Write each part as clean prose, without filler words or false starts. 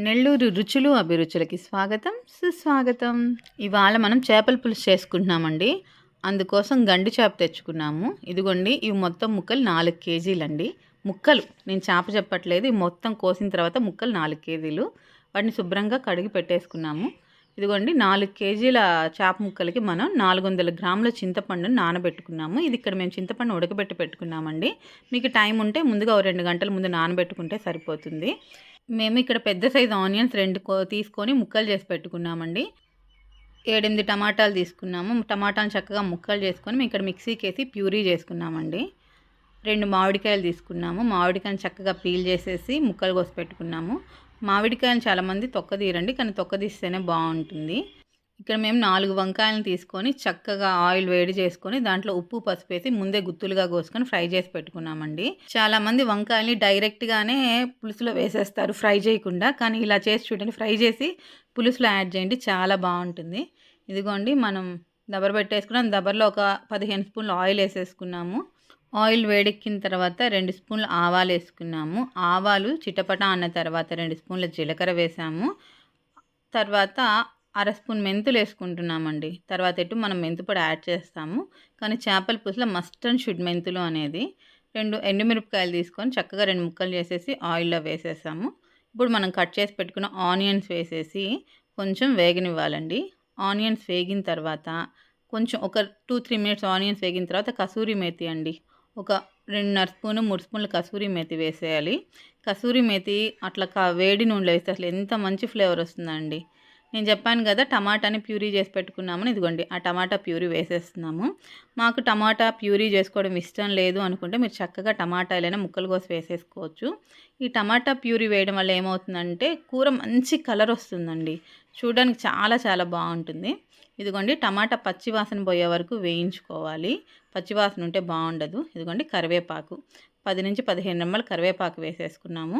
నెల్లూరు రుచులు అభిరుచులకి స్వాగతం సుస్వాగతం. ఇవాళ మనం చేపల పులుసు చేసుకుంటున్నామండి. అందుకోసం గండి చేప తెచ్చుకున్నాము. ఇదిగోండి ఇవి మొత్తం ముక్కలు 4 కేజీలండి. ముక్కలు నేను చేప చెప్పట్లేదు. ఇవి మొత్తం కోసిన తర్వాత ముక్కలు 4 కేజీలు. వాటిని శుభ్రంగా కడిగి పెట్టేసుకున్నాము. ఇదిగోండి 4 కేజీల చేప ముక్కలకి మనం 400 గ్రాముల చింతపండుని నానబెట్టుకున్నాము. ఇది ఇక్కడ మేము చింతపండు ఉడకబెట్టి పెట్టుకున్నామండి. మీకు టైం ఉంటే ముందుగా 2 గంటల ముందు నానబెట్టుకుంటే సరిపోతుంది. మేము ఇక్కడ పెద్ద సైజు ఆనియన్స్ 2 తీసుకొని ముక్కలు చేసి పెట్టుకున్నామండి. 7, 8 టమాటాలు తీసుకున్నాము. టమాటాలు చక్కగా ముక్కలు చేసుకొని మేము ఇక్కడ మిక్సీకేసి ప్యూరీ చేసుకున్నామండి. 2 మామిడికాయలు తీసుకున్నాము. మామిడికాయని చక్కగా పీల్ చేసేసి ముక్కలు కోసి పెట్టుకున్నాము. మామిడికాయలు చాలామంది తొక్క తీరండి, కానీ తొక్క తీస్తేనే బాగుంటుంది. ఇక్కడ మేము 4 వంకాయలను తీసుకొని చక్కగా ఆయిల్ వేడి చేసుకొని దాంట్లో ఉప్పు పసుపు వేసి ముందే గుత్తులుగా కోసుకొని ఫ్రై చేసి పెట్టుకున్నామండి. చాలామంది వంకాయల్ని డైరెక్ట్గానే పులుసులో వేసేస్తారు ఫ్రై చేయకుండా, కానీ ఇలా చేసి చూడండి, ఫ్రై చేసి పులుసులో యాడ్ చేయండి, చాలా బాగుంటుంది. ఇదిగోండి మనం దబర పెట్టేసుకున్నాం. దబరలో ఒక 15 స్పూన్లు ఆయిల్ వేసేసుకున్నాము. ఆయిల్ వేడెక్కిన తర్వాత 2 స్పూన్లు ఆవాలు వేసుకున్నాము. ఆవాలు చిటపట అన్న తర్వాత 2 స్పూన్ల జీలకర్ర వేసాము. తర్వాత 1/2 స్పూన్ మెంతులు వేసుకుంటున్నామండి. తర్వాత మనం మెంతిపొడి యాడ్ చేస్తాము, కానీ చేపల పులుసులో మస్ట్ అండ్ షుడ్ మెంతులు అనేది. 2 ఎండుమిరపకాయలు తీసుకొని చక్కగా 2 ముక్కలు చేసేసి ఆయిల్లో వేసేసాము. ఇప్పుడు మనం కట్ చేసి పెట్టుకున్న ఆనియన్స్ వేసేసి కొంచెం వేగనివ్వాలండి. ఆనియన్స్ వేగిన తర్వాత కొంచెం ఒక 2-3 మినిట్స్ ఆనియన్స్ వేగిన తర్వాత కసూరి మేతి అండి, ఒక 2.5 స్పూను 3 స్పూన్లు కసూరి మేతి వేసేయాలి. కసూరి మేతి అట్లా వేడి నూనెలో వేస్తే అసలు ఎంత మంచి ఫ్లేవర్ వస్తుందండి. నేను చెప్పాను కదా టమాటాని ప్యూరీ చేసి పెట్టుకున్నామని, ఇదిగోండి ఆ టమాటా ప్యూరీ వేసేస్తున్నాము. మాకు టమాటా ప్యూరీ చేసుకోవడం ఇష్టం లేదు అనుకుంటే మీరు చక్కగా టమాటాలైనా ముక్కలు కోసి వేసేసుకోవచ్చు. ఈ టమాటా ప్యూరీ వేయడం వల్ల ఏమవుతుందంటే కూర మంచి కలర్ వస్తుందండి, చూడడానికి చాలా చాలా బాగుంటుంది. ఇదిగోండి టమాటా పచ్చివాసన పోయే వరకు వేయించుకోవాలి, పచ్చివాసన ఉంటే బాగుండదు. ఇదిగోండి కరివేపాకు 10 నుంచి 15 రెమ్మలు కరివేపాకు వేసేసుకున్నాము.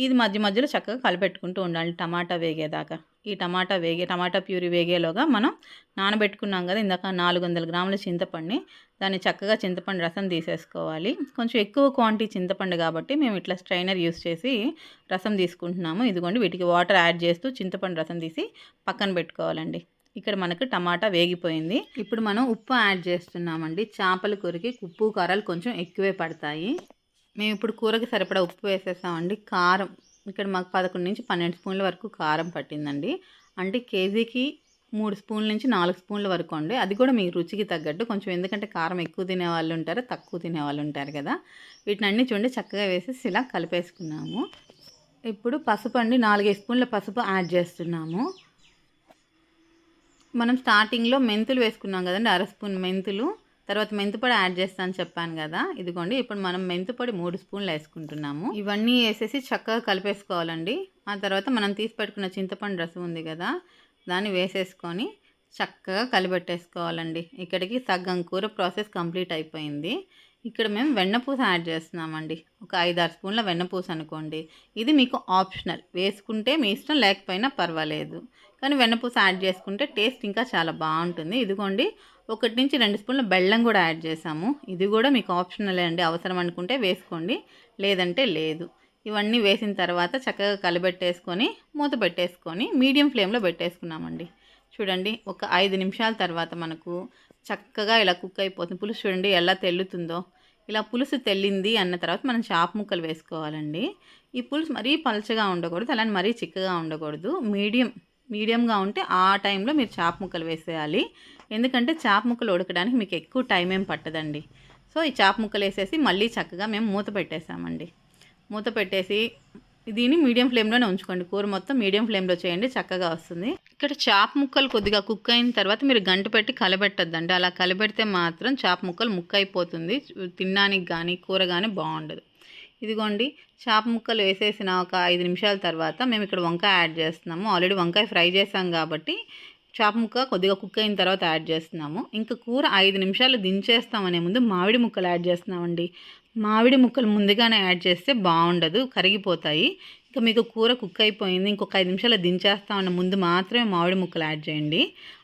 ఇది మధ్య మధ్యలో చక్కగా కలిపెట్టుకుంటూ ఉండాలి టమాటా వేగేదాకా. ఈ టమాటా ప్యూరీ వేగేలోగా మనం నానబెట్టుకున్నాం కదా ఇందాక 400 గ్రాముల చింతపండుని, దాన్ని చక్కగా చింతపండు రసం తీసేసుకోవాలి. కొంచెం ఎక్కువ క్వాంటిటీ చింతపండు కాబట్టి మేము ఇట్లా స్ట్రైనర్ యూస్ చేసి రసం తీసుకుంటున్నాము. ఇదిగోండి వీటికి వాటర్ యాడ్ చేస్తూ చింతపండు రసం తీసి పక్కన పెట్టుకోవాలండి. ఇక్కడ మనకు టమాటా వేగిపోయింది. ఇప్పుడు మనం ఉప్పు యాడ్ చేస్తున్నామండి. చేపల కూరకి ఉప్పు కారాలు కొంచెం ఎక్కువే పడతాయి. మేము ఇప్పుడు కూరకి సరిపడా ఉప్పు వేసేసామండి. కారం ఇక్కడ మాకు 11 నుంచి 12 స్పూన్ల వరకు కారం పట్టిందండి. అంటే కేజీకి 3 స్పూన్ల నుంచి 4 స్పూన్ల వరకు అండి. అది కూడా మీ రుచికి తగ్గట్టు కొంచెం, ఎందుకంటే కారం ఎక్కువ తినే వాళ్ళు ఉంటారు, తక్కువ తినే వాళ్ళు ఉంటారు కదా. వీటిని అన్నీ చూడండి చక్కగా వేసేసి ఇలా కలిపేసుకున్నాము. ఇప్పుడు పసుపు అండి, 4 స్పూన్ల పసుపు యాడ్ చేస్తున్నాము. మనం స్టార్టింగ్లో మెంతులు వేసుకున్నాం కదండి, 1/2 స్పూన్ మెంతులు, తర్వాత మెంతిపొడి యాడ్ చేస్తాను చెప్పాను కదా. ఇదిగోండి ఇప్పుడు మనం మెంతిపొడి 3 స్పూన్లు వేసుకుంటున్నాము. ఇవన్నీ వేసేసి చక్కగా కలిపేసుకోవాలండి. ఆ తర్వాత మనం తీసి పెట్టుకున్న చింతపండు రసం ఉంది కదా, దాన్ని వేసేసుకొని చక్కగా కలిపెట్టేసుకోవాలండి. ఇక్కడికి సగం కూర ప్రాసెస్ కంప్లీట్ అయిపోయింది. ఇక్కడ మేము వెన్నపూస యాడ్ చేస్తున్నామండి. ఒక 5-6 స్పూన్ల వెన్నపూస అనుకోండి. ఇది మీకు ఆప్షనల్, వేసుకుంటే మీ ఇష్టం, లేకపోయినా పర్వాలేదు, కానీ వెన్నపూస యాడ్ చేసుకుంటే టేస్ట్ ఇంకా చాలా బాగుంటుంది. ఇదిగోండి 1 నుంచి 2 స్పూన్ల బెల్లం కూడా యాడ్ చేసాము. ఇది కూడా మీకు ఆప్షనలే అండి, అవసరం అనుకుంటే వేసుకోండి, లేదంటే లేదు. ఇవన్నీ వేసిన తర్వాత చక్కగా కలిపెట్టేసుకొని మూత పెట్టేసుకొని మీడియం ఫ్లేమ్లో పెట్టేసుకున్నామండి. చూడండి ఒక 5 నిమిషాల తర్వాత మనకు చక్కగా ఇలా కుక్ అయిపోతుంది. పులుసు చూడండి ఎలా తెల్లుతుందో. ఇలా పులుసు తెల్లింది అన్న తర్వాత మనం చేప ముక్కలు వేసుకోవాలండి. ఈ పులుసు మరీ పలచగా ఉండకూడదు, అలానే మరీ చిక్కగా ఉండకూడదు, మీడియంగా ఉంటే ఆ టైంలో మీరు చేప ముక్కలు వేసేయాలి. ఎందుకంటే చేప ముక్కలు ఉడకడానికి మీకు ఎక్కువ టైం ఏం పట్టదండి. సో ఈ చేప ముక్కలు వేసేసి మళ్ళీ చక్కగా మేము మూత పెట్టేసామండి. మూత పెట్టేసి దీన్ని మీడియం ఫ్లేమ్లోనే ఉంచుకోండి. కూర మొత్తం మీడియం ఫ్లేమ్లో చేయండి, చక్కగా వస్తుంది. ఇక్కడ చేప ముక్కలు కొద్దిగా కుక్ అయిన తర్వాత మీరు గంట పెట్టి కలబెట్టద్దండి. అలా కలబెడితే మాత్రం చేప ముక్కలు ముక్క అయిపోతుంది, తినడానికి కానీ కూర కానీ బాగుండదు. ఇదిగోండి చేప ముక్కలు వేసేసిన ఒక 5 నిమిషాల తర్వాత మేము ఇక్కడ వంకాయ యాడ్ చేస్తున్నాము. ఆల్రెడీ వంకాయ ఫ్రై చేసాం కాబట్టి చేప ముక్క కొద్దిగా కుక్ అయిన తర్వాత యాడ్ చేస్తున్నాము. ఇంకా కూర 5 నిమిషాలు దించేస్తామనే ముందు మామిడి ముక్కలు యాడ్ చేస్తున్నామండి. మామిడి ముక్కలు ముందుగానే యాడ్ చేస్తే బాగుండదు, కరిగిపోతాయి. ఇంకా మీకు కూర కుక్ అయిపోయింది, ఇంకొక 5 నిమిషాలు దించేస్తామన్న ముందు మాత్రమే మామిడి ముక్కలు యాడ్ చేయండి.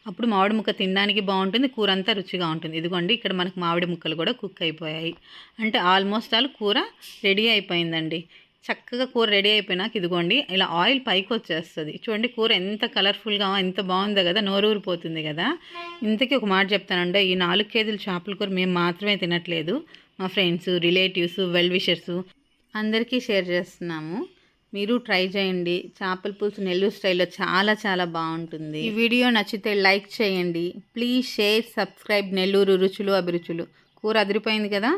అప్పుడు మామిడి ముక్క తినడానికి బాగుంటుంది, కూర అంతా రుచిగా ఉంటుంది. ఇదిగోండి ఇక్కడ మనకు మామిడి ముక్కలు కూడా కుక్ అయిపోయాయి. అంటే ఆల్మోస్ట్ ఆల్ కూర రెడీ అయిపోయిందండి. చక్కగా కూర రెడీ అయిపోయినాక ఇదిగోండి ఇలా ఆయిల్ పైకి వచ్చేస్తుంది. చూడండి కూర ఎంత కలర్ఫుల్గా ఎంత బాగుందో కదా, నోరూరిపోతుంది కదా. ఇంతకీ ఒక మాట చెప్తానండి, ఈ 4 కేజీల చేపల కూర మేము మాత్రమే తినట్లేదు, మా ఫ్రెండ్స్, రిలేటివ్స్, వెల్ విషర్స్ అందరికీ షేర్ చేస్తున్నాము. మీరు ట్రై చేయండి. చేపల పులుసు నెల్లూరు స్టైల్లో చాలా చాలా బాగుంటుంది. ఈ వీడియో నచ్చితే లైక్ చేయండి. ప్లీజ్ షేర్, సబ్స్క్రైబ్ నెల్లూరు రుచులు అభిరుచులు. కూర అదిరిపోయింది కదా.